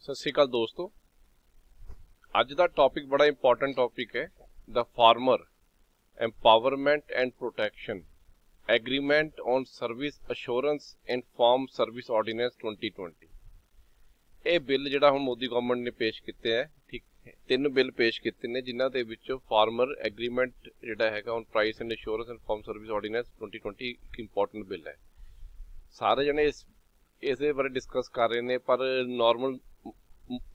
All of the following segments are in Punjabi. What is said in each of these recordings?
सत श्री अकाल दोस्तों, अज का टॉपिक बड़ा इंपॉर्टेंट टॉपिक है। The farmer empowerment and protection agreement on service assurance and farm service ordinance 2020। ये बिल जिहड़ा हुण मोदी गवर्नमेंट ने पेश किए हैं, ठीक है, 3 बिल पेश किए हैं जिन्हां दे विचों फार्मर एग्रीमेंट जिहड़ा हैगा on price and assurance and farm service ordinance 2020 एक इंपॉर्टेंट बिल है। सारे जने इस बारे डिस्कस कर रहे हैं, पर नॉर्मल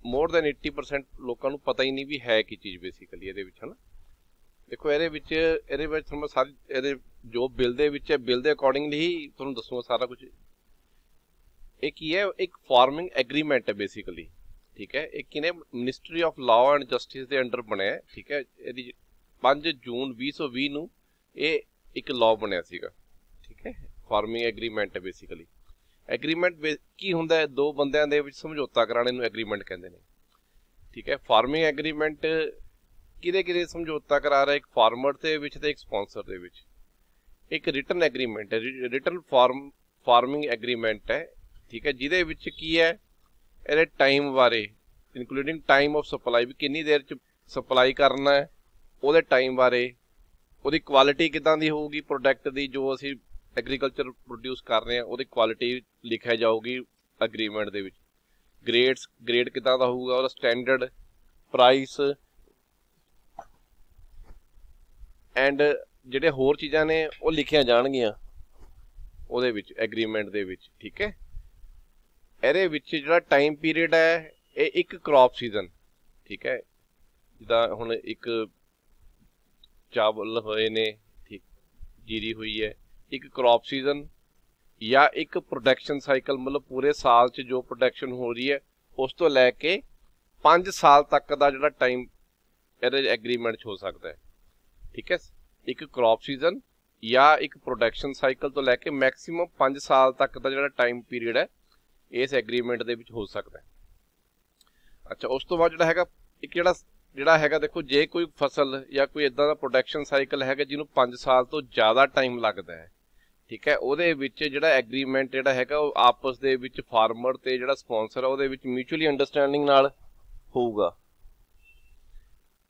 मोर दैन 80% लोगों को पता ही नहीं भी है की चीज़ बेसिकली ये है ना। देखो ये सारी जो बिल है बिल के अकॉर्डिंगली ही तुहानूं दसूंगा सारा कुछ। एक ही है, एक फार्मिंग एग्रीमेंट है बेसिकली, ठीक है। एक किने ministry of law and justice के अंडर बनया, ठीक है। ये 5 जून 2020 नूं ये एक लॉ बनया सीगा, ठीक है। फार्मिंग एग्रीमेंट है बेसिकली। एग्रीमेंट की हुंदा है, दो बंदियां दे विच समझौता कराने नूं एग्रीमेंट कहंदे ने, ठीक है। फार्मिंग एग्रीमेंट किदे समझौता करा रहा है, एक फार्मर दे विच ते एक स्पॉन्सर दे विच। एक रिटन एग्रीमेंट है, रिटन फार्मिंग एग्रीमेंट है, ठीक है, जिहदे विच की है इहदे टाइम बारे इंक्लूडिंग टाइम ऑफ सप्लाई भी किन्नी देर च सप्लाई करना है, उहदे टाइम बारे, उहदी क्वालिटी किदां दी होगी प्रोडक्ट दी जो असीं एग्रीकल्चर प्रोड्यूस कर रहे हैं, उहदी क्वालिटी लिखा जाऊगी एग्रीमेंट दे विच। ग्रेड किदां दा होऊगा, उहदा स्टैंडर्ड प्राइस एंड जिहड़े होर चीज़ां ने वो लिखियां जाणगियां उहदे विच एग्रीमेंट दे विच, ठीक है। इहदे विच जिहड़ा टाइम पीरियड है ये एक क्रॉप सीजन, ठीक है, जिद्दां हुण एक चावल होए ने, ठीक, जीरी हुई है, एक क्रॉप सीजन या एक प्रोडक्शन साइकिल, मतलब पूरे साल च जो प्रोडक्शन हो रही है उस तो लैके 5 साल तक का जो टाइम इहदे एग्रीमेंट हो सकता है, ठीक है। एक क्रॉप सीजन या एक प्रोडक्शन साइकिल तो लैके मैक्सीमम 5 साल तक का जो टाइम पीरियड है इस एग्रीमेंट दे विच हो सकता है। अच्छा, उस तो बाद जिहड़ा हैगा एक जिहड़ा हैगा, देखो जे कोई फसल या कोई इदां दा प्रोडक्शन साइकिल हैगा जिन्होंने 5 साल तो ज़्यादा टाइम लगता है, ठीक है, ਉਹਦੇ ਵਿੱਚ ਜਿਹੜਾ एग्रीमेंट ਜਿਹੜਾ ਹੈਗਾ ਉਹ ਆਪਸ ਦੇ ਵਿੱਚ ਫਾਰਮਰ ਤੇ ਜਿਹੜਾ ਸਪਾਂਸਰ ਆ ਉਹਦੇ ਵਿੱਚ ਮਿਊਚੁਅਲੀ ਅੰਡਰਸਟੈਂਡਿੰਗ ਨਾਲ ਹੋਊਗਾ,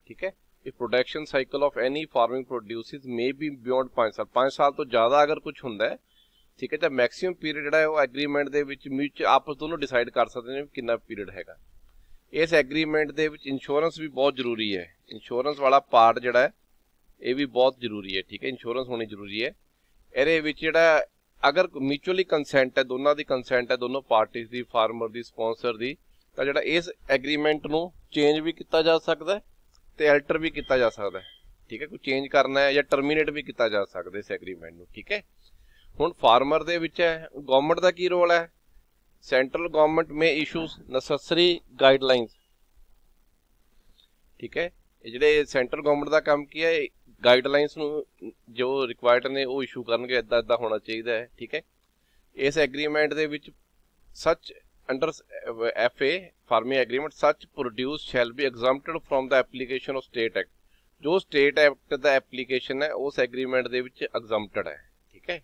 ਠੀਕ ਹੈ। ਇਹ production cycle of any farming produces may be beyond 5 साल तो ज़्यादा अगर कुछ ਹੁੰਦਾ है, ठीक है, तो मैक्सीमम पीरियड ਜਿਹੜਾ ਹੈ ਉਹ एग्रीमेंट ਦੇ ਵਿੱਚ ਆਪਸ ਦੋਨੋਂ डिसाइड कर सकते हैं कितना पीरियड हैगा। इस एग्रीमेंट ਦੇ ਵਿੱਚ इंश्योरेंस भी बहुत जरूरी है, इंश्योरेंस वाला पार्ट ਜਿਹੜਾ है ये भी बहुत जरूरी है, ठीक है, इंश्योरेंस होनी जरूरी है। ਇਹਦੇ ਵਿੱਚ ਜਿਹੜਾ अगर म्यूचुअली कंसेंट है, दोनों की कंसेंट है, दोनों पार्टीज की, फार्मर की, स्पॉन्सर की, तो ਜਿਹੜਾ इस एग्रीमेंट ਨੂੰ चेंज भी किया जा सकता है तो अल्टर भी किया जा सकता है, ठीक है। कोई चेंज करना है या टर्मीनेट भी किया जा सकता है इस एग्रीमेंट ਨੂੰ, ठीक है। ਹੁਣ फार्मर ਦੇ ਵਿੱਚ है गवर्नमेंट का की रोल है, सेंट्रल गवर्नमेंट में इशूज नैसेसरी गाइडलाइंस, ठीक है। ਜਿਹੜੇ सेंट्रल गवर्नमेंट का काम की है गाइडलाइंस जो रिक्वायर्ड ने वो इशू करनगे, इदा इदा होना चाहिए है, ठीक है। इस agreement they which such under FA farming agreement such produce shall be exempted from the application of state act. जो स्टेट एक्ट का एप्लीकेशन है उस एग्रीमेंट दे विच एग्जम्प्टेड है, ठीक है।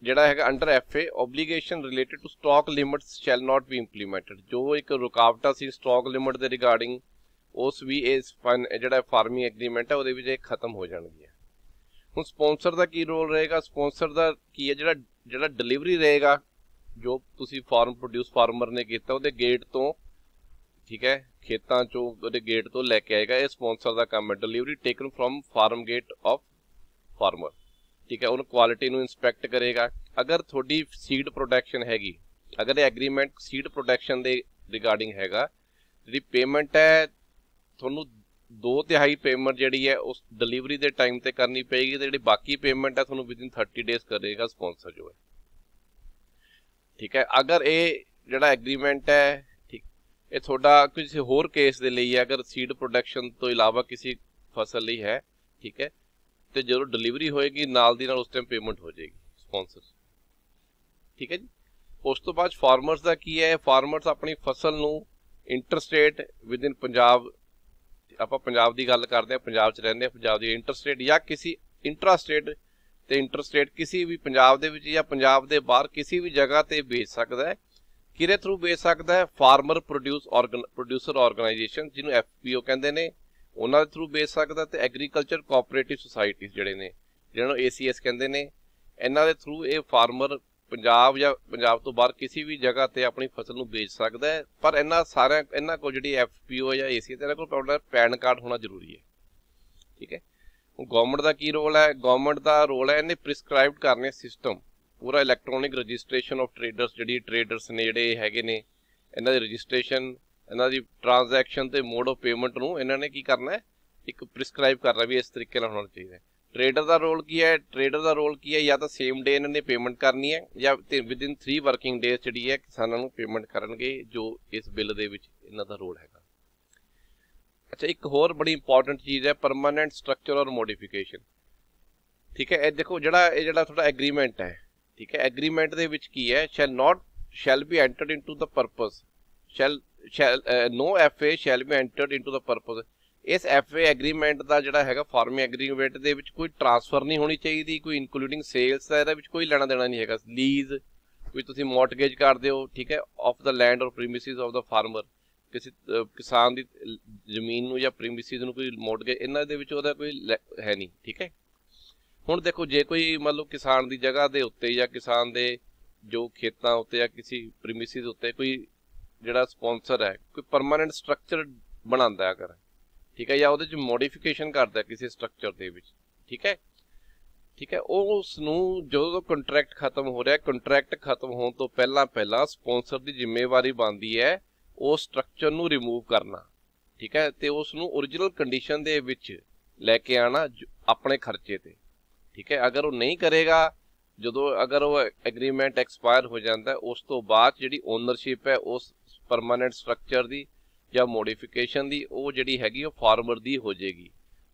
जिहड़ा है under FA obligation related to stock limits shall not be implemented. जो एक रुकावट सी स्टॉक लिमिट के रिगार्डिंग उस भी इस जिहड़ा फार्मिंग एग्रीमेंट है वो खत्म हो जाएगी। हुण स्पॉन्सर का की रोल रहेगा, स्पॉन्सर का की है जिहड़ा डिलीवरी रहेगा जो तुसी फार्म प्रोड्यूस फार्मर ने किया उहदे गेट तो, ठीक है, खेतों चों उहदे गेट तो लैके आएगा, ये स्पॉन्सर का काम है। Delivery taken from farm gate of farmer, ठीक है, उन क्वालिटी नूं इंस्पैक्ट करेगा। अगर थोड़ी सीड प्रोडक्शन हैगी, अगर ये एग्रीमेंट सीड प्रोडक्शन के रिगार्डिंग हैगा, जी पेमेंट है थोनू 2/3 पेमेंट जी है उस डिलीवरी के टाइम पर करनी पेगी, तो जी बाकी पेमेंट है थोनू विदिन 30 डेज करेगा स्पॉन्सर जो है, ठीक है। अगर ये जिहड़ा एग्रीमेंट है, ठीक, ये थोड़ा किसी होर केस के लिए है, अगर सीड प्रोडक्शन तो इलावा किसी फसल लिए है, ठीक है, तो जो डिलीवरी होएगी नाल दी नाल उस टाइम पेमेंट हो जाएगी स्पॉन्सर, ठीक है जी। उस तो बाद फार्मर्स का की है, फार्मर्स अपनी फसल नूं इंटरस्टेट विदिन पंजाब, आप पंजाब की गल करते हैं, पंजाब च रहिंदे, पंजाब की इंटरस्टेट या किसी इंट्रास्टेट तो इंटरस्टेट किसी भी पंजाब दे विच या पंजाब दे बाहर किसी भी जगह ते बेच सकता है, ਕਿਹਦੇ ਥਰੂ ਵੇਚ ਸਕਦਾ ਹੈ? ਫਾਰਮਰ ਪ੍ਰੋਡਿਊਸਰ ਆਰਗੇਨਾਈਜੇਸ਼ਨ ਜਿਹਨੂੰ FPO ਕਹਿੰਦੇ ਨੇ, ਉਹਨਾਂ ਦੇ ਥਰੂ ਵੇਚ ਸਕਦਾ। ਤੇ ਐਗਰੀਕਲਚਰ ਕੋਆਪਰੇਟਿਵ ਸੁਸਾਇਟੀਜ਼ ਜਿਹੜੇ ਨੇ, ਜਿਹਨਾਂ ਨੂੰ ACS ਕਹਿੰਦੇ ਨੇ, ਇਹਨਾਂ ਦੇ ਥਰੂ ਇਹ ਫਾਰਮਰ ਪੰਜਾਬ ਜਾਂ ਪੰਜਾਬ ਤੋਂ ਬਾਹਰ ਕਿਸੇ ਵੀ ਜਗ੍ਹਾ ਤੇ ਆਪਣੀ ਫਸਲ ਨੂੰ ਵੇਚ ਸਕਦਾ ਹੈ। ਪਰ ਇਹਨਾਂ ਕੋਲ ਜਿਹੜੀ FPO ਜਾਂ ACS, ਇਹਨਾਂ ਕੋਲ ਪੈਨ ਕਾਰਡ ਹੋਣਾ ਜ਼ਰੂਰੀ ਹੈ, ਠੀਕ ਹੈ। ਹੁਣ ਗਵਰਨਮੈਂਟ ਦਾ ਕੀ ਰੋਲ ਹੈ? ਗਵਰਨਮੈਂਟ ਦਾ ਰੋਲ ਹੈ ਇਹਨੇ ਪ੍ਰਿਸਕ੍ਰਾਈਬਡ ਕਰਨੇ ਸਿਸਟਮ, ਪੂਰਾ ਇਲੈਕਟ੍ਰੋਨਿਕ ਰਜਿਸਟ੍ਰੇਸ਼ਨ ਆਫ ਟ੍ਰੇਡਰਸ, ਜਿਹੜੀ ਟ੍ਰੇਡਰਸ ਨੇ ਜਿਹੜੇ ਹੈਗੇ ਨੇ, ਇਹਨਾਂ ਦੀ ਰਜਿਸਟ੍ਰੇਸ਼ਨ, ਇਹਨਾਂ ਦੀ ਟ੍ਰਾਂਜੈਕਸ਼ਨ ਤੇ ਮੋਡ ਆਫ ਪੇਮੈਂਟ ਨੂੰ ਇਹਨਾਂ ਨੇ ਕੀ ਕਰਨਾ ਹੈ? ਇੱਕ ਪ੍ਰਿਸਕ੍ਰਾਈਬ ਕਰਨਾ ਵੀ ਇਸ ਤਰੀਕੇ ਨਾਲ ਹੋਣਾ ਚਾਹੀਦਾ ਹੈ। ਟ੍ਰੇਡਰ ਦਾ ਰੋਲ ਕੀ ਹੈ? ਟ੍ਰੇਡਰ ਦਾ ਰੋਲ ਕੀ ਹੈ? ਜਾਂ ਤਾਂ ਸੇਮ ਡੇ ਇਹਨਾਂ ਨੇ ਪੇਮੈਂਟ ਕਰਨੀ ਹੈ, ਜਾਂ ਵਿਦਿਨ 3 ਵਰਕਿੰਗ ਡੇਜ਼ ਜਿਹੜੀ ਹੈ ਕਿਸਾਨਾਂ ਨੂੰ ਪੇਮੈਂਟ ਕਰਨਗੇ, ਜੋ ਇਸ ਬਿੱਲ ਦੇ ਵਿੱਚ ਇਹਨਾਂ ਦਾ ਰੋਲ ਹੈਗਾ। ਅੱਛਾ, ਇੱਕ ਹੋਰ ਬੜੀ ਇੰਪੋਰਟੈਂਟ ਚੀਜ਼ ਹੈ ਪਰਮਾਨੈਂਟ ਸਟਰਕਚਰ ਔਰ ਮੋਡੀਫਿਕੇਸ਼ਨ, ਠੀਕ ਹੈ। ਇਹ ਦੇਖੋ ਜਿਹੜਾ ਤੁਹਾਡਾ ਐਗਰੀਮੈਂਟ ਹੈ, ਠੀਕ ਹੈ, ਐਗਰੀਮੈਂਟ ਦੇ ਵਿੱਚ ਕੀ ਹੈ? shall be entered into the purpose, no FA shall be entered into the purpose। ਇਸ FA ਐਗਰੀਮੈਂਟ ਦਾ ਜਿਹੜਾ ਹੈਗਾ ਫਾਰਮਿੰਗ ਐਗਰੀਮੈਂਟ ਦੇ ਵਿੱਚ ਕੋਈ ਟਰਾਂਸਫਰ ਨਹੀਂ ਹੋਣੀ ਚਾਹੀਦੀ, ਕੋਈ ਇਨਕਲੂਡਿੰਗ ਸੇਲਸ ਦਾ ਇਹਦੇ ਵਿੱਚ ਕੋਈ ਲੈਣਾ ਦੇਣਾ ਨਹੀਂ ਹੈਗਾ। ਲੀਜ਼ ਕੋਈ ਤੁਸੀਂ ਮੌਰਟਗੇਜ ਕਰਦੇ ਹੋ, ਠੀਕ ਹੈ, ਆਫ ਦਾ ਲੈਂਡ ਔਰ ਪ੍ਰੀਮਿਸਿਸ ਆਫ ਦਾ ਫਾਰਮਰ, ਕਿਸੇ ਕਿਸਾਨ ਦੀ ਜ਼ਮੀਨ ਨੂੰ ਜਾਂ ਪ੍ਰੀਮਿਸਿਸ ਨੂੰ ਕੋਈ ਮੌਰਟਗੇਜ, ਇਹਨਾਂ ਦੇ ਵਿੱਚ ਉਹਦਾ ਕੋਈ ਹੈ ਨਹੀਂ, ਠੀਕ ਹੈ। ਹੁਣ ਦੇਖੋ, ਜੇ ਕੋਈ ਮਤਲਬ ਕਿਸਾਨ ਦੀ ਜਗ੍ਹਾ ਦੇ ਉੱਤੇ ਜਾਂ ਕਿਸਾਨ ਦੇ ਜੋ ਖੇਤਾਂ ਉੱਤੇ ਜਾਂ ਕਿਸੇ ਪ੍ਰੀਮਿਸਿਸ ਉੱਤੇ ਕੋਈ ਜਿਹੜਾ ਸਪਾਂਸਰ ਹੈ ਕੋਈ ਪਰਮਾਨੈਂਟ ਸਟਰਕਚਰ ਬਣਾਉਂਦਾ ਅਗਰ, ਠੀਕ ਹੈ, ਜਾਂ ਉਹਦੇ 'ਚ ਮੋਡੀਫਿਕੇਸ਼ਨ ਕਰਦਾ ਕਿਸੇ ਸਟਰਕਚਰ ਦੇ ਵਿੱਚ, ਠੀਕ ਹੈ, ਠੀਕ ਹੈ, ਉਹ ਉਸ ਨੂੰ ਜਦੋਂ ਕੰਟਰੈਕਟ ਖਤਮ ਹੋ ਰਿਹਾ, ਕੰਟਰੈਕਟ ਖਤਮ ਹੋਣ ਤੋਂ ਪਹਿਲਾਂ ਸਪਾਂਸਰ ਦੀ ਜ਼ਿੰਮੇਵਾਰੀ ਬਣਦੀ ਹੈ ਉਸ ਸਟਰਕਚਰ ਨੂੰ ਰਿਮੂਵ ਕਰਨਾ, ਠੀਕ ਹੈ, ਤੇ ਉਸ ਨੂੰ ਓਰੀਜਨਲ ਕੰਡੀਸ਼ਨ ਦੇ ਵਿੱਚ ਲੈ ਕੇ ਆਣਾ ਆਪਣੇ ਖਰਚੇ ਤੇ, ਠੀਕ ਹੈ। ਅਗਰ ਉਹ ਨਹੀਂ ਕਰੇਗਾ, ਅਗਰ ਉਹ ਐਗਰੀਮੈਂਟ ਐਕਸਪਾਇਰ ਹੋ ਜਾਂਦਾ, ਉਸ ਤੋਂ ਬਾਅਦ ਜਿਹੜੀ ਓਨਰਸ਼ਿਪ ਹੈ ਉਸ ਪਰਮਾਨੈਂਟ ਸਟਰਕਚਰ ਦੀ ਜਾਂ ਮੋਡੀਫਿਕੇਸ਼ਨ ਦੀ, ਉਹ ਜਿਹੜੀ ਹੈਗੀ ਉਹ ਫਾਰਮਰ ਦੀ ਹੋ ਜਾਏਗੀ,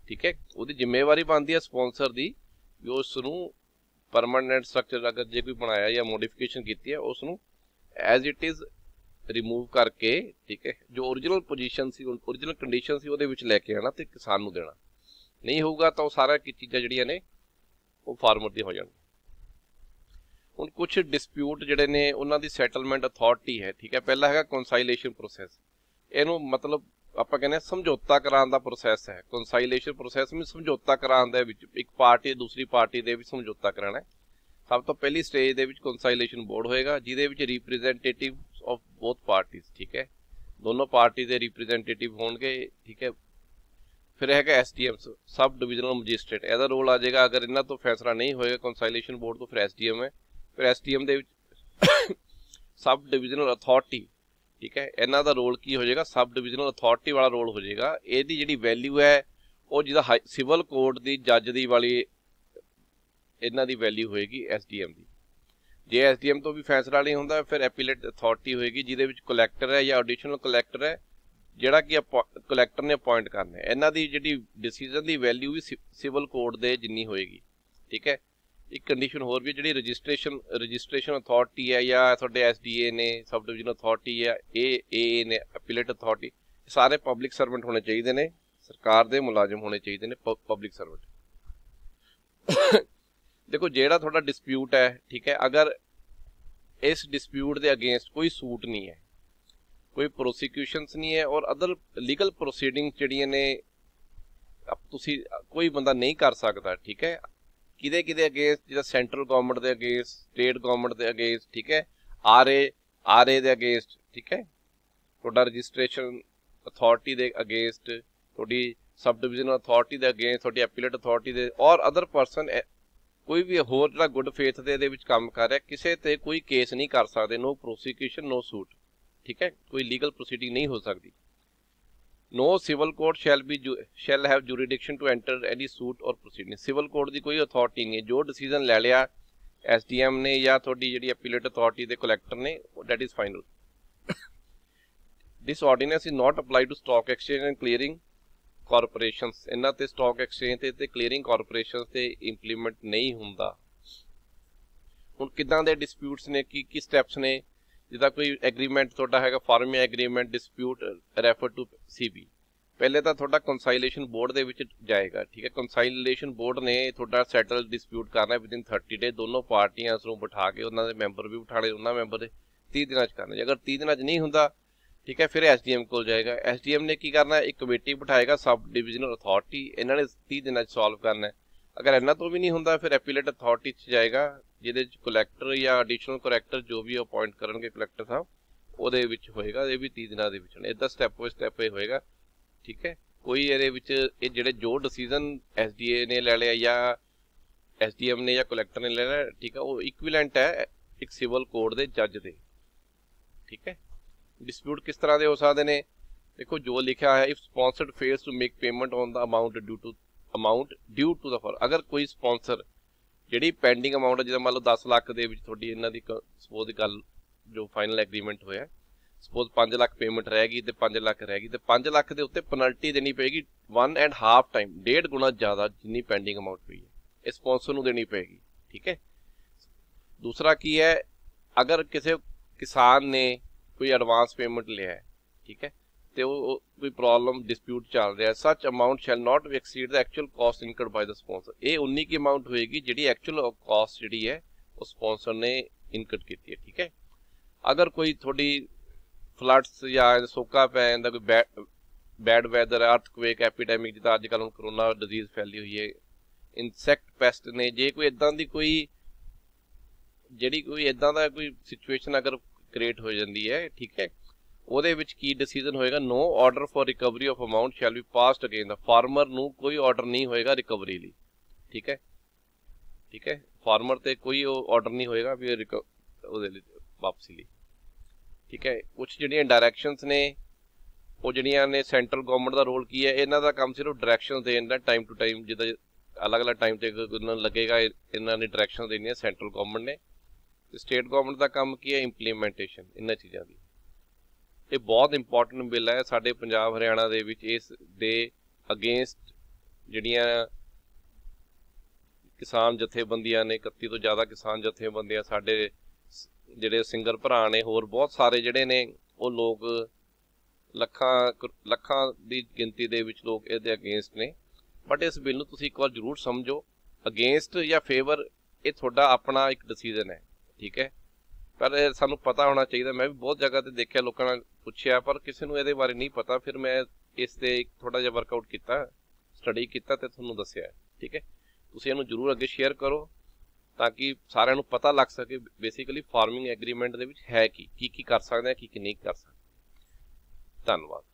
ਠੀਕ ਹੈ। ਉਹਦੀ ਜ਼ਿੰਮੇਵਾਰੀ ਬਣਦੀ ਹੈ ਸਪਾਂਸਰ ਦੀ ਵੀ ਉਸ ਨੂੰ ਪਰਮਾਨੈਂਟ ਸਟਰਕਚਰ ਅਗਰ ਜੇ ਕੋਈ ਬਣਾਇਆ ਜਾਂ ਮੋਡੀਫਿਕੇਸ਼ਨ ਕੀਤੀ ਹੈ, ਉਸ ਨੂੰ ਐਜ਼ ਇਟ ਇਜ਼ ਰਿਮੂਵ ਕਰਕੇ, ਠੀਕ ਹੈ, ਜੋ ਓਰੀਜਨਲ ਪੋਜੀਸ਼ਨ ਸੀ, ਓਰੀਜਨਲ ਕੰਡੀਸ਼ਨ ਸੀ, ਉਹਦੇ ਵਿੱਚ ਲੈ ਕੇ ਆਣਾ ਤੇ ਕਿਸਾਨ ਨੂੰ ਦੇਣਾ। ਨਹੀਂ ਹੋਊਗਾ ਤਾਂ ਉਹ ਸਾਰਾ ਚੀਜ਼ਾਂ ਜਿਹੜੀਆਂ ਨੇ ਉਹ ਫਾਰਮਰ ਦੀ ਹੋ ਜਾਣ। ਹੁਣ ਕੁਝ ਡਿਸਪਿਊਟ ਜਿਹੜੇ ਨੇ ਉਹਨਾਂ ਦੀ ਸੈਟਲਮੈਂਟ ਅਥਾਰਟੀ ਹੈ, ਠੀਕ ਹੈ। ਪਹਿਲਾ ਹੈਗਾ ਕੰਸਾਈਲੇਸ਼ਨ ਪ੍ਰੋਸੈਸ, ਇਹਨੂੰ ਮਤਲਬ ਆਪਾਂ ਕਹਿੰਦੇ ਸਮਝੌਤਾ ਕਰਾਉਣ ਦਾ ਪ੍ਰੋਸੈਸ ਹੈ। ਕੰਸਾਈਲੇਸ਼ਨ ਪ੍ਰੋਸੈਸ ਵਿੱਚ ਸਮਝੌਤਾ ਕਰਾਉਣ ਦੇ ਵਿੱਚ ਇੱਕ ਪਾਰਟੀ ਦੂਸਰੀ ਪਾਰਟੀ ਦੇ ਵਿੱਚ ਸਮਝੌਤਾ ਕਰਾਉਣਾ ਹੈ। ਸਭ ਤੋਂ ਪਹਿਲੀ ਸਟੇਜ ਦੇ ਵਿੱਚ ਕੰਸਾਈਲੇਸ਼ਨ ਬੋਰਡ ਹੋਏਗਾ, ਜਿਹਦੇ ਵਿੱਚ ਰਿਪਰੈਜ਼ੈਂਟੇਟਿਵ ਆਫ ਬੋਥ ਪਾਰਟੀਜ਼, ਠੀਕ ਹੈ, ਦੋਨੋਂ ਪਾਰਟੀ ਦੇ ਰਿਪਰੈਜ਼ੈਂਟੇਟਿਵ ਹੋਣਗੇ, ਠੀਕ ਹੈ। ਫਿਰ ਹੈਗਾ SDM, ਸਬ ਡਿਵੀਜ਼ਨਲ ਮੈਜਿਸਟ੍ਰੇਟ, ਇਹਦਾ ਰੋਲ ਆ ਜਾਏਗਾ। ਅਗਰ ਇਹਨਾਂ ਤੋਂ ਫੈਸਲਾ ਨਹੀਂ ਹੋਏਗਾ ਕੰਸਾਈਲੇਸ਼ਨ ਬੋਰਡ ਤੋਂ, ਫਿਰ SDM ਹੈ। ਫਿਰ SDM ਦੇ ਵਿੱਚ ਸਬ ਡਿਵੀਜ਼ਨਲ ਅਥਾਰਟੀ, ਠੀਕ ਹੈ, ਇਹਨਾਂ ਦਾ ਰੋਲ ਕੀ ਹੋ ਜਾਏਗਾ? ਸਬ ਡਿਵੀਜ਼ਨਲ ਅਥਾਰਟੀ ਵਾਲਾ ਰੋਲ ਹੋ ਜਾਏਗਾ। ਇਹਦੀ ਜਿਹੜੀ ਵੈਲਿਊ ਹੈ ਉਹ ਜਿਹਦਾ ਸਿਵਲ ਕੋਰਟ ਦੀ ਜੱਜ ਦੀ ਵਾਲੀ ਇਹਨਾਂ ਦੀ ਵੈਲਿਊ ਹੋਏਗੀ SDM ਦੀ। ਜੇ SDM ਤੋਂ ਵੀ ਫੈਸਲਾ ਨਹੀਂ ਹੁੰਦਾ, ਫਿਰ ਐਪੀਲੇਟ ਅਥਾਰਟੀ ਹੋਏਗੀ, ਜਿਹਦੇ ਵਿੱਚ ਕਲੈਕਟਰ ਹੈ ਜਾਂ ਐਡੀਸ਼ਨਲ ਕਲੈਕਟਰ ਹੈ, ਜਿਹੜਾ ਕਿ ਕਲੈਕਟਰ ਨੇ ਅਪੁਆਇੰਟ ਕਰਨਾ ਹੈ। ਇਹਨਾਂ ਦੀ ਜਿਹੜੀ ਡਿਸੀਜਨ ਦੀ ਵੈਲਿਊ ਵੀ ਸਿਵਲ ਕੋਰਟ ਦੇ ਜਿੰਨੀ ਹੋਏਗੀ, ਠੀਕ ਹੈ। ਇੱਕ ਕੰਡੀਸ਼ਨ ਹੋਰ ਵੀ, ਜਿਹੜੀ ਰਜਿਸਟ੍ਰੇਸ਼ਨ ਅਥਾਰਟੀ ਹੈ ਜਾਂ ਤੁਹਾਡੇ SDA ਨੇ, ਸਬ ਡਿਵੀਜ਼ਨ ਅਥਾਰਟੀ ਹੈ, AA ਨੇ, ਐਪੀਲੇਟ ਅਥਾਰਟੀ, ਸਾਰੇ ਪਬਲਿਕ ਸਰਵੈਂਟ ਹੋਣੇ ਚਾਹੀਦੇ ਨੇ, ਸਰਕਾਰ ਦੇ ਮੁਲਾਜ਼ਮ ਹੋਣੇ ਚਾਹੀਦੇ ਨੇ, ਪਬਲਿਕ ਸਰਵੈਂਟ। ਦੇਖੋ, ਜਿਹੜਾ ਤੁਹਾਡਾ ਡਿਸਪਿਊਟ ਹੈ, ਠੀਕ ਹੈ, ਅਗਰ ਇਸ ਡਿਸਪਿਊਟ ਦੇ ਅਗੇਂਸਟ ਕੋਈ ਸੂਟ ਨਹੀਂ ਹੈ, ਕੋਈ ਪ੍ਰੋਸੀਕਿਊਸ਼ਨਸ ਨਹੀਂ ਹੈ, ਔਰ ਅਦਰ ਲੀਗਲ ਪ੍ਰੋਸੀਡਿੰਗ ਜਿਹੜੀਆਂ ਨੇ ਤੁਸੀਂ ਕੋਈ ਬੰਦਾ ਨਹੀਂ ਕਰ ਸਕਦਾ, ਠੀਕ ਹੈ। ਕਿਹਦੇ ਅਗੇਂਸਟ? ਜਿਹਦਾ ਸੈਂਟਰਲ ਗਵਰਨਮੈਂਟ ਦੇ ਅਗੇਂਸਟ, ਸਟੇਟ ਗਵਰਨਮੈਂਟ ਦੇ ਅਗੇਂਸਟ, ਠੀਕ ਹੈ, RA ਦੇ ਅਗੇਂਸਟ, ਠੀਕ ਹੈ, ਤੁਹਾਡਾ ਰਜਿਸਟ੍ਰੇਸ਼ਨ ਅਥਾਰਟੀ ਦੇ ਅਗੇਂਸਟ, ਤੁਹਾਡੀ ਸਬ ਡਿਵੀਜ਼ਨਲ ਅਥਾਰਟੀ ਦੇ ਅਗੇਂਸਟ, ਤੁਹਾਡੀ ਐਪੀਲੇਟ ਅਥਾਰਟੀ ਦੇ, ਔਰ ਅਦਰ ਪਰਸਨ ਕੋਈ ਵੀ ਹੋਰ ਜਿਹੜਾ ਗੁੱਡ ਫੇਥ ਦੇ ਇਹਦੇ ਵਿੱਚ ਕੰਮ ਕਰ ਰਿਹਾ, ਕਿਸੇ ਤੇ ਕੋਈ ਕੇਸ ਨਹੀਂ ਕਰ ਸਕਦੇ। ਨੋ ਪ੍ਰੋਸੀਕਿਊਸ਼ਨ, ਨੋ ਸੂਟ, ਠੀਕ ਹੈ, ਕੋਈ ਲੀਗਲ ਪ੍ਰੋਸੀਡਿੰਗ ਨਹੀਂ ਹੋ ਸਕਦੀ। No civil court shall have jurisdiction to enter any suit or proceeding। Civil court ਦੀ ਕੋਈ ਅਥਾਰਟੀ ਨਹੀਂ ਹੈ। ਜੋ ਡਿਸੀਜਨ ਲੈ ਲਿਆ SDM ਨੇ ਜਾਂ ਤੁਹਾਡੀ ਜਿਹੜੀ ਐਪੀਲੇਟ ਅਥਾਰਟੀ ਦੇ ਕਲੈਕਟਰ ਨੇ, that is final। This ordinance is not applied to stock exchange and clearing corporations। ਇਹਨਾਂ ਤੇ ਸਟਾਕ ਐਕਸਚੇਂਜ ਤੇ ਕਲੀਅਰਿੰਗ ਕਾਰਪੋਰੇਸ਼ਨਸ ਤੇ ਇੰਪਲੀਮੈਂਟ ਨਹੀਂ ਹੁੰਦਾ। ਹੁਣ ਕਿੱਦਾਂ ਦੇ ਡਿਸਪਿਊਟਸ ਨੇ, ਕੀ ਸਟੈਪਸ ਨੇ? ਜਿੱਦਾਂ ਕੋਈ ਐਗਰੀਮੈਂਟ ਤੁਹਾਡਾ ਹੈਗਾ farming agreement dispute refer to CB, ਪਹਿਲੇ ਤਾਂ ਤੁਹਾਡਾ ਕੰਸਾਈਲੇਸ਼ਨ ਬੋਰਡ ਦੇ ਵਿੱਚ ਜਾਏਗਾ, ਠੀਕ ਹੈ। ਕੰਸਾਈਲੇਸ਼ਨ ਬੋਰਡ ਨੇ ਤੁਹਾਡਾ ਸੈਟਲ ਡਿਸਪਿਊਟ ਕਰਨਾ ਵਿਦਿਨ 30 ਡੇ। ਦੋਨੋਂ ਪਾਰਟੀਆਂ ਨੂੰ ਬਿਠਾ ਕੇ, ਉਹਨਾਂ ਦੇ ਮੈਂਬਰ ਵੀ ਬਿਠਾਣੇ, ਉਹਨਾਂ ਮੈਂਬਰ ਦੇ 30 ਦਿਨਾਂ 'ਚ ਕਰਨਾ। ਜੇ ਅਗਰ 30 ਦਿਨਾਂ 'ਚ ਨਹੀਂ ਹੁੰਦਾ, ਠੀਕ ਹੈ, ਫਿਰ ਐਸਡੀਐਮ ਕੋਲ ਜਾਏਗਾ। ਐਸਡੀਐਮ ਨੇ ਕੀ ਕਰਨਾ, ਇੱਕ ਕਮੇਟੀ ਬਿਠਾਏਗਾ, ਸਬ ਡਿਵੀਜ਼ਨਲ ਅਥਾਰਟੀ, ਇਹਨਾਂ ਨੇ 30 ਦਿਨਾਂ 'ਚ ਸੋਲਵ ਕਰਨਾ। ਅਗਰ ਇਹਨਾਂ ਤੋਂ ਵੀ ਨਹੀਂ ਹੁੰਦਾ, ਫਿਰ ਐਪੀਲੇਟ ਅਥਾਰਟੀ 'ਚ ਜਾਏਗਾ, ਜਿਹਦੇ 'ਚ ਕਲੈਕਟਰ ਜਾਂ ਐਡੀਸ਼ਨਲ ਕਲੈਕਟਰ ਜੋ ਵੀ ਅਪਾਇੰਟ ਕਰਨਗੇ ਕਲੈਕਟਰ ਸਾਹਿਬ, ਉਹਦੇ ਵਿੱਚ ਹੋਏਗਾ। ਇਹ ਵੀ 30 ਦਿਨਾਂ ਦੇ ਵਿੱਚ ਇੱਦਾਂ ਸਟੈਪ ਬਾਏ ਸਟੈਪ ਇਹ ਹੋਏਗਾ, ਠੀਕ ਹੈ। ਕੋਈ ਇਹਦੇ ਵਿੱਚ ਇਹ ਜਿਹੜੇ ਜੋ ਡਿਸੀਜ਼ਨ ਐਸਡੀਏ ਨੇ ਲੈ ਲਿਆ ਜਾਂ ਐਸਡੀਐਮ ਨੇ ਜਾਂ ਕਲੈਕਟਰ ਨੇ ਲੈ ਲਿਆ, ਠੀਕ ਹੈ, ਉਹ ਇਕੁਇਵਲੈਂਟ ਹੈ ਇੱਕ ਸਿਵਲ ਕੋਰਟ ਦੇ ਜੱਜ ਦੇ, ਠੀਕ ਹੈ। ਡਿਸਪਿਊਟ ਕਿਸ ਤਰ੍ਹਾਂ ਦੇ ਹੋ ਸਕਦੇ ਨੇ, ਦੇਖੋ ਜੋ ਲਿਖਿਆ ਹੈ, if sponsored fails to make payment on the amount due to the for, ਅਗਰ ਕੋਈ ਸਪਾਂਸਰ ਜਿਹੜੀ ਪੈਂਡਿੰਗ ਅਮਾਊਂਟ, ਜਿੱਦਾਂ ਮੰਨ ਲਓ 10 ਲੱਖ ਦੇ ਵਿੱਚ ਤੁਹਾਡੀ ਇਹਨਾਂ ਦੀ ਸਪੋਜ਼ ਗੱਲ ਜੋ ਫਾਈਨਲ ਐਗਰੀਮੈਂਟ ਹੋਇਆ, ਸਪੋਜ਼ 5 ਲੱਖ ਪੇਮੈਂਟ ਰਹਿ ਗਈ ਤੇ 5 ਲੱਖ ਰਹਿ ਗਈ, ਤੇ 5 ਲੱਖ ਦੇ ਉੱਤੇ ਪੈਨਲਟੀ ਦੇਣੀ ਪਏਗੀ 1.5 ਟਾਈਮ, 1.5 ਗੁਣਾ ਜ਼ਿਆਦਾ ਜਿੰਨੀ ਪੈਂਡਿੰਗ ਅਮਾਊਂਟ ਪਈ ਹੈ, ਇਹ ਸਪਾਂਸਰ ਨੂੰ ਦੇਣੀ ਪਏਗੀ, ਠੀਕ ਹੈ। ਦੂਸਰਾ ਕੀ ਹੈ, ਅਗਰ ਕਿਸੇ ਕਿਸਾਨ ਨੇ ਕੋਈ ਐਡਵਾਂਸ ਪੇਮੈਂਟ ਲਿਆ ਹੈ, ਠੀਕ ਹੈ, ਤੇ ਉਹ ਕੋਈ ਪ੍ਰੋਬਲਮ ਡਿਸਪਿਊਟ ਚੱਲ ਰਿਹਾ, ਸੱਚ ਅਮਾਊਂਟ ਸ਼ੈਲ ਨਾਟ ਐਕਸੀਡ ਦਾ ਐਕਚੁਅਲ ਕਾਸਟ ਇਨਕਰਡ ਬਾਈ ਦਾ ਸਪਾਂਸਰ, ਇਹ 19 ਕੀ ਅਮਾਊਂਟ ਹੋਏਗੀ ਜਿਹੜੀ ਐਕਚੁਅਲ ਕਾਸਟ ਜਿਹੜੀ ਹੈ ਉਹ ਸਪਾਂਸਰ ਨੇ ਇਨਕਰ ਕੀਤੀ ਹੈ, ਠੀਕ ਹੈ। ਅਗਰ ਕੋਈ ਤੁਹਾਡੀ ਫਲੱਡਸ ਜਾਂ ਸੋਕਾ ਪੈ ਜਾਂਦਾ, ਕੋਈ ਬੈਡ ਵੈਦਰ, ਅਰਥਕੁਏਕ, ਐਪੀਡੈਮਿਕ, ਜਿੱਦਾਂ ਅੱਜ ਕੱਲ੍ਹ ਹੁਣ ਕਰੋਨਾ ਡਿਜ਼ੀਜ਼ ਫੈਲੀ ਹੋਈ ਹੈ, ਇਨਸੈਕਟ ਪੈਸਟ ਨੇ, ਜੇ ਕੋਈ ਇੱਦਾਂ ਦੀ ਕੋਈ ਜਿਹੜੀ ਕੋਈ ਇੱਦਾਂ ਦਾ ਕੋਈ ਸਿਚੁਏਸ਼ਨ ਅਗਰ ਕ੍ਰੀਏਟ ਹੋ ਜਾਂਦੀ ਹੈ, ਠੀਕ ਹੈ, ਉਹਦੇ ਵਿੱਚ ਕੀ ਡਿਸੀਜਨ ਹੋਏਗਾ, no order for recovery of amount shall be passed against the farmer, ਨੂੰ ਕੋਈ ਆਰਡਰ ਨਹੀਂ ਹੋਏਗਾ ਰਿਕਵਰੀ ਲਈ, ਠੀਕ ਹੈ, ਠੀਕ ਹੈ। ਫਾਰਮਰ ਤੇ ਕੋਈ ਉਹ ਆਰਡਰ ਨਹੀਂ ਹੋਏਗਾ ਵੀ ਉਹਦੇ ਲਈ ਵਾਪਸੀ ਲਈ, ਠੀਕ ਹੈ। ਕੁਛ ਜਿਹੜੀਆਂ ਡਾਇਰੈਕਸ਼ਨਸ ਨੇ ਉਹ ਜਿਹੜੀਆਂ ਨੇ ਸੈਂਟਰਲ ਗਵਰਨਮੈਂਟ ਦਾ ਰੋਲ ਕੀ ਹੈ, ਇਹਨਾਂ ਦਾ ਕੰਮ ਸਿਰਫ ਡਾਇਰੈਕਸ਼ਨ ਦੇਣ ਦਾ, ਟਾਈਮ ਟੂ ਟਾਈਮ ਜਿੱਦਾਂ ਅਲੱਗ-ਅਲੱਗ ਟਾਈਮ ਤੇ ਇਹਨਾਂ ਲੱਗੇਗਾ, ਇਹਨਾਂ ਨੇ ਡਾਇਰੈਕਸ਼ਨ ਦੇਣੀਆਂ ਸੈਂਟਰਲ ਗਵਰਨਮੈਂਟ ਨੇ, ਤੇ ਸਟੇਟ ਗਵਰਨਮੈਂਟ ਦਾ ਕੰਮ ਕੀ ਹੈ, ਇੰਪਲੀਮੈਂਟੇਸ਼ਨ ਇਹਨਾਂ ਚੀਜ਼ਾਂ ਦੀ। ਇਹ ਬਹੁਤ ਇੰਪੋਰਟੈਂਟ ਬਿੱਲ ਹੈ ਸਾਡੇ ਪੰਜਾਬ ਹਰਿਆਣਾ ਦੇ ਵਿੱਚ। ਇਸ ਦੇ ਅਗੇਂਸਟ ਜਿਹੜੀਆਂ ਕਿਸਾਨ ਜਥੇਬੰਦੀਆਂ ਨੇ, 31 ਤੋਂ ਜ਼ਿਆਦਾ ਕਿਸਾਨ ਜਥੇਬੰਦੀਆਂ, ਸਾਡੇ ਜਿਹੜੇ ਸਿੰਗਰ ਭਰਾ ਨੇ, ਹੋਰ ਬਹੁਤ ਸਾਰੇ ਜਿਹੜੇ ਨੇ ਉਹ ਲੋਕ ਲੱਖਾਂ ਦੀ ਗਿਣਤੀ ਦੇ ਵਿੱਚ ਲੋਕ ਇਹਦੇ ਅਗੇਂਸਟ ਨੇ। ਬਟ ਇਸ ਬਿੱਲ ਨੂੰ ਤੁਸੀਂ ਇੱਕ ਵਾਰ ਜ਼ਰੂਰ ਸਮਝੋ, ਅਗੇਂਸਟ ਜਾਂ ਫੇਵਰ ਇਹ ਤੁਹਾਡਾ ਆਪਣਾ ਇੱਕ ਡਿਸੀਜ਼ਨ ਹੈ, ਠੀਕ ਹੈ। ਪਰ ਸਾਨੂੰ ਪਤਾ ਹੋਣਾ ਚਾਹੀਦਾ। ਮੈਂ ਵੀ ਬਹੁਤ ਜਗ੍ਹਾ ਤੇ ਦੇਖਿਆ, ਲੋਕਾਂ ਨਾਲ ਪੁੱਛਿਆ, ਪਰ ਕਿਸੇ ਨੂੰ ਇਹਦੇ ਬਾਰੇ ਨਹੀਂ ਪਤਾ। ਫਿਰ ਮੈਂ ਇਸ ਤੇ ਥੋੜਾ ਜਿਹਾ ਵਰਕਆਊਟ ਕੀਤਾ, ਸਟੱਡੀ ਕੀਤਾ ਤੇ ਤੁਹਾਨੂੰ ਦੱਸਿਆ, ਠੀਕ ਹੈ। ਤੁਸੀਂ ਇਹਨੂੰ ਜ਼ਰੂਰ ਅੱਗੇ ਸ਼ੇਅਰ ਕਰੋ ਤਾਂ ਕਿ ਸਾਰਿਆਂ ਨੂੰ ਪਤਾ ਲੱਗ ਸਕੇ ਬੇਸਿਕਲੀ ਫਾਰਮਿੰਗ ਐਗਰੀਮੈਂਟ ਦੇ ਵਿੱਚ ਹੈ ਕੀ ਕਰ ਸਕਦੇ ਆ, ਕੀ ਨਹੀਂ ਕਰ ਸਕਦੇ। ਧੰਨਵਾਦ।